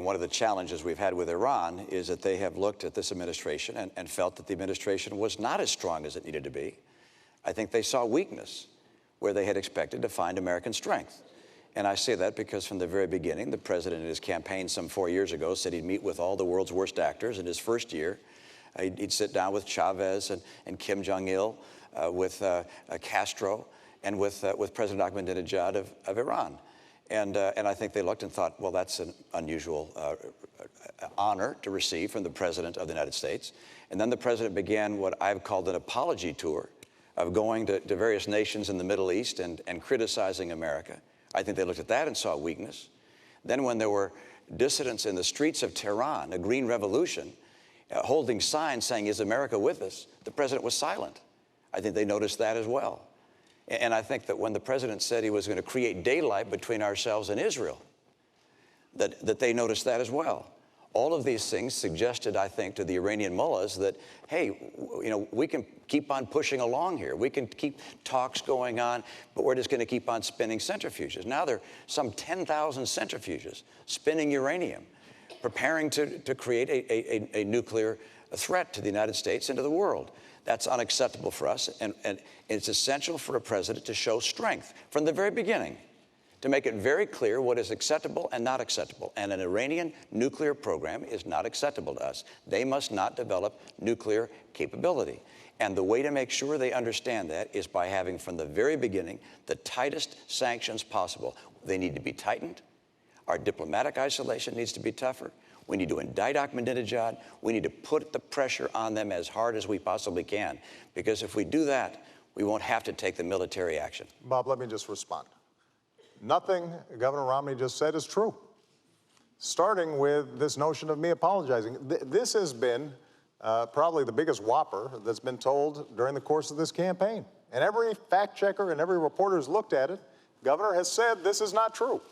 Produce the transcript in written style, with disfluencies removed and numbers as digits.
one of the challenges we've had with Iran is that they have looked at this administration and felt that the administration was not as strong as it needed to be. I think they saw weakness where they had expected to find American strength. And I say that because from the very beginning, the president in his campaign some 4 years ago said he'd meet with all the world's worst actors. In his first year, he'd sit down with Chavez and Kim Jong-il, with Castro, and with President Ahmadinejad of Iran. And I think they looked and thought, well, that's an unusual honor to receive from the President of the United States. And then the President began what I've called an apology tour of going to various nations in the Middle East and criticizing America. I think they looked at that and saw weakness. Then when there were dissidents in the streets of Tehran, a green revolution, holding signs saying, "Is America with us?" the President was silent. I think they noticed that as well. And I think that when the President said he was going to create daylight between ourselves and Israel, that they noticed that as well. All of these things suggested, I think, to the Iranian mullahs that, hey, we can keep on pushing along here. We can keep talks going on, but we're just going to keep on spinning centrifuges. Now there are some 10,000 centrifuges spinning uranium, preparing to create a nuclear threat to the United States and to the world. That's unacceptable for us, and it's essential for a president to show strength from the very beginning, to make it very clear what is acceptable and not acceptable. And an Iranian nuclear program is not acceptable to us. They must not develop nuclear capability. And the way to make sure they understand that is by having from the very beginning the tightest sanctions possible. They need to be tightened. Our diplomatic isolation needs to be tougher. We need to indict Ahmadinejad. We need to put the pressure on them as hard as we possibly can. Because if we do that, we won't have to take the military action. Bob, let me just respond. Nothing Governor Romney just said is true. Starting with this notion of me apologizing. This has been probably the biggest whopper that's been told during the course of this campaign. And every fact checker and every reporter who's looked at it, Governor has said this is not true.